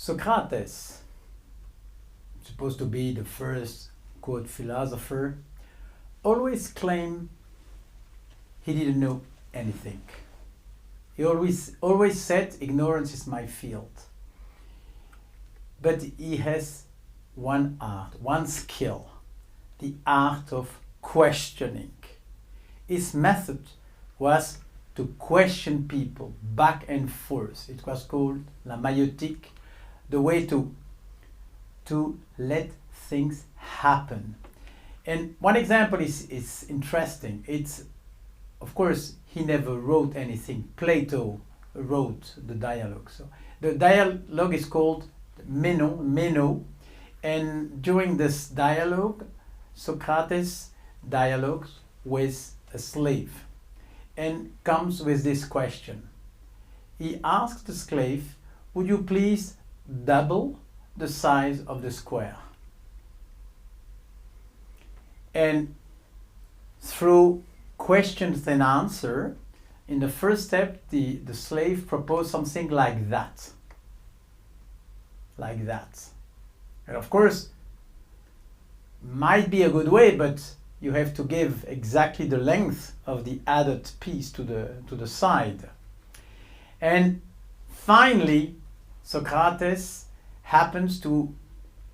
Socrates, supposed to be the first, quote, philosopher, always claimed he didn't know anything. He always said, ignorance is my field. But he has one art, one skill, the art of questioning. His method was to question people back and forth. It was called la maïeutique, the way to let things happen. And one example is interesting. It's, of course, he never wrote anything. Plato wrote the dialogue. So the dialogue is called Meno, and during this dialogue, Socrates dialogues with a slave and comes with this question. He asks the slave, would you please double the size of the square? And through questions and answer, in the first step, the slave proposed something like that. Like that. And of course, might be a good way, but you have to give exactly the length of the added piece to the side. And finally, Socrates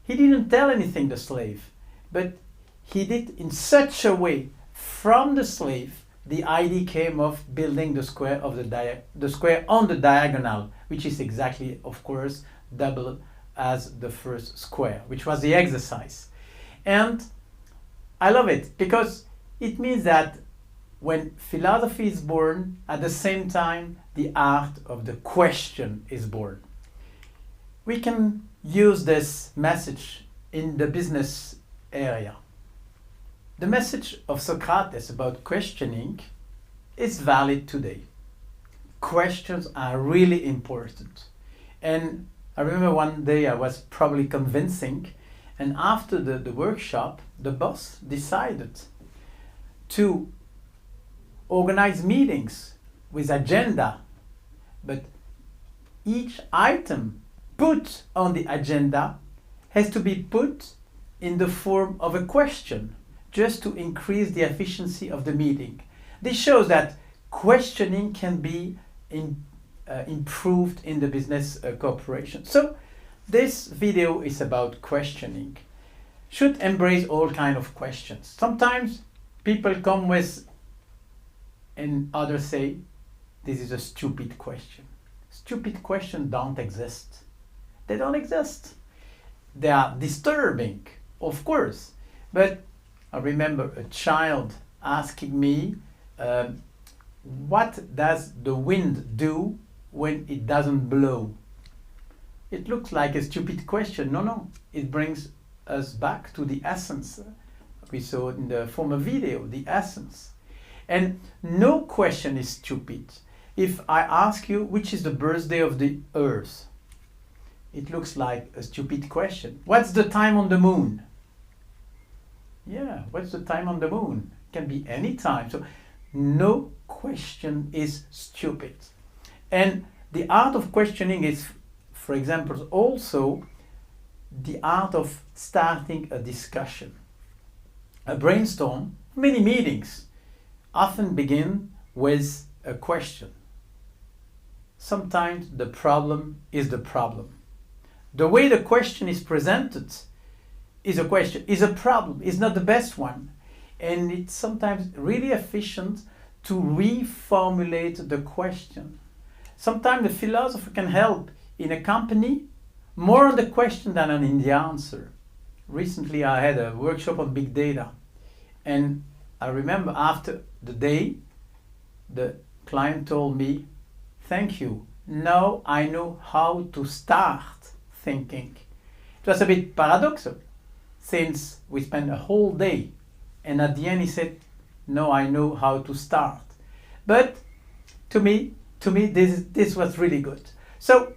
he didn't tell anything, the slave, but he did in such a way from the slave, the idea came of building the square of the square on the diagonal, which is exactly, of course, double as the first square, which was the exercise. And I love it because it means that when philosophy is born, at the same time, the art of the question is born. We can use this message in the business area. The message of Socrates about questioning is valid today. Questions are really important. And I remember one day I was probably convincing, and after the workshop, the boss decided to organize meetings with agenda, but each item put on the agenda has to be put in the form of a question, just to increase the efficiency of the meeting. This shows that questioning can be improved in the business cooperation. So this video is about questioning. Should embrace all kinds of questions. Sometimes people come with and others say, this is a stupid question. Stupid questions don't exist. They don't exist. They are disturbing, of course, but I remember a child asking me, what does the wind do when it doesn't blow? It looks like a stupid question. No, it brings us back to the essence. We saw in the former video, the essence. And no question is stupid. If I ask you, which is the birthday of the Earth? It looks like a stupid question. What's the time on the moon? Yeah, what's the time on the moon? It can be any time. So no question is stupid. And the art of questioning is, for example, also the art of starting a discussion. A brainstorm, many meetings, often begin with a question. Sometimes the problem is the problem. The way the question is presented is a question, is a problem, is not the best one. And it's sometimes really efficient to reformulate the question. Sometimes the philosopher can help in a company more on the question than in the answer. Recently I had a workshop on big data, and I remember after the day, the client told me, thank you, now I know how to start thinking. It was a bit paradoxical, since we spent a whole day, and at the end he said, no, I know how to start. But to me this was really good. So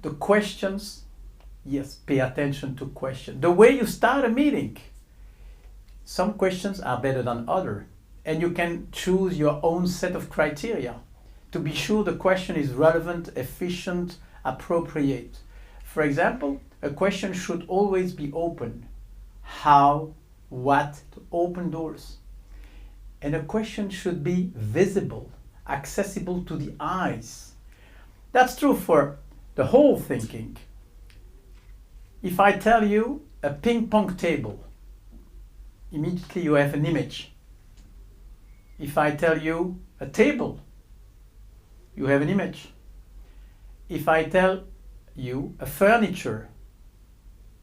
the questions, yes, pay attention to questions. The way you start a meeting, some questions are better than others, and you can choose your own set of criteria to be sure the question is relevant, efficient, appropriate. For example, a question should always be open. How, what, to open doors. And a question should be visible, accessible to the eyes. That's true for the whole thinking. If I tell you a ping pong table, immediately you have an image. If I tell you a table, you have an image. If I tell you a furniture,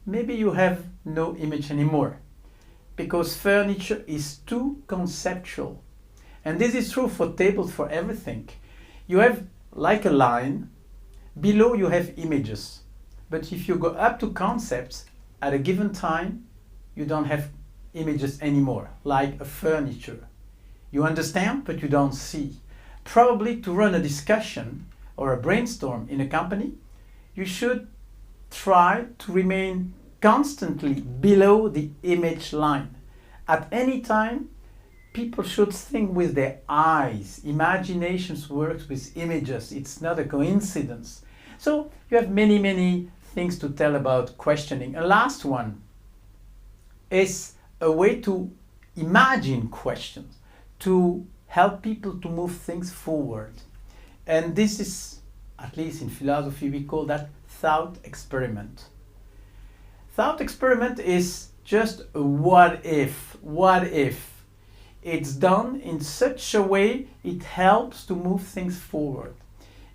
maybe you have no image anymore, because furniture is too conceptual. And this is true for tables, for everything. You have like a line, below you have images. But if you go up to concepts, at a given time, you don't have images anymore, like a furniture. You understand, but you don't see. Probably to run a discussion or a brainstorm in a company, you should try to remain constantly below the image line. At any time, people should think with their eyes. Imagination works with images. It's not a coincidence. So you have many, many things to tell about questioning. A last one is a way to imagine questions, to help people to move things forward. And this is, at least in philosophy, we call that thought experiment. Thought experiment is just a what if. What if? It's done in such a way it helps to move things forward.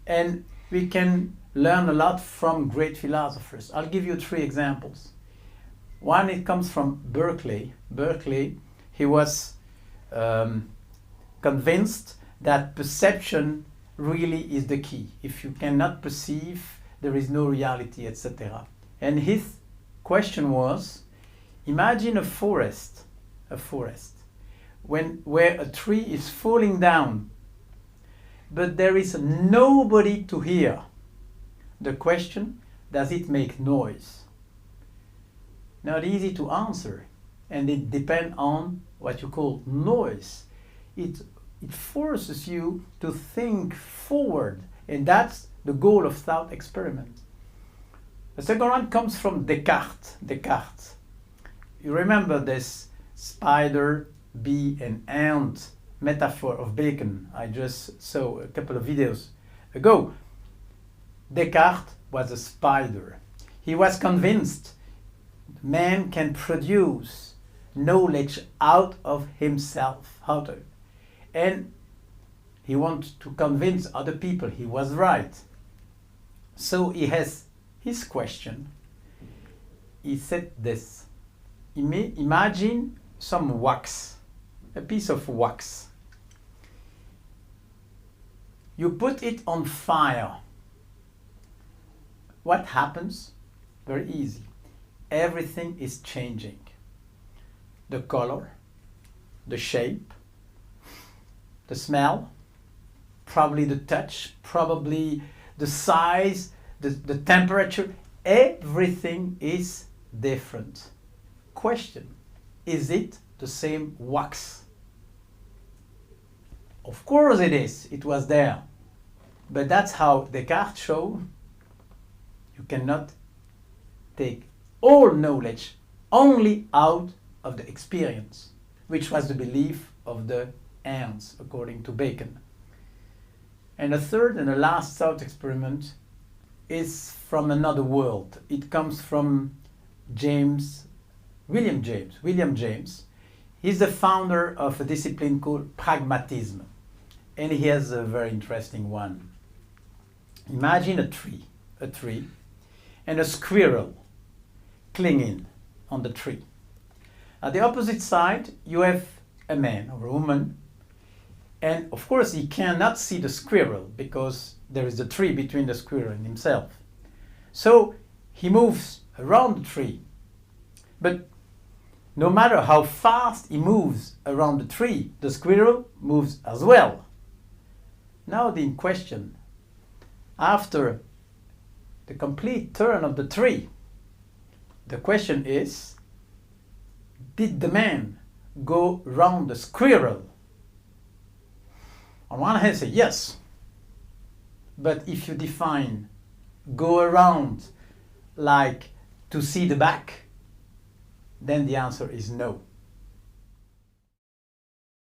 And we can learn a lot from great philosophers. I'll give you 3 examples. One, it comes from Berkeley. Berkeley, he was convinced that perception really is the key. If you cannot perceive, there is no reality, etc. And his question was, imagine a forest, where a tree is falling down, but there is nobody to hear. The question, does it make noise? Not easy to answer, and it depends on what you call noise. It forces you to think forward, and that's the goal of thought experiment. The second one comes from Descartes. Descartes. You remember this spider, bee, and ant metaphor of Bacon I just saw a couple of videos ago. Descartes was a spider. He was convinced man can produce knowledge out of himself. And he wanted to convince other people he was right. So he has his question. He said this. Imagine some wax, a piece of wax. You put it on fire. What happens? Very easy. Everything is changing. The color, the shape, the smell, probably the touch, probably the size, the temperature. Everything is different. Question, is it the same wax? Of course it is. It was there. But that's how Descartes showed you cannot take all knowledge only out of the experience, which was the belief of the ants, according to Bacon. And the third and the last thought experiment is from another world. It comes from William James. He's the founder of a discipline called pragmatism. And he has a very interesting one. Imagine a tree, and a squirrel clinging on the tree. At the opposite side, you have a man or a woman, and of course he cannot see the squirrel because there is a tree between the squirrel and himself. So he moves around the tree, but no matter how fast he moves around the tree, the squirrel moves as well. Now the question, after the complete turn of the tree, the question is, did the man go round the squirrel? On one hand, say yes. But if you define go around like to see the back, then the answer is no.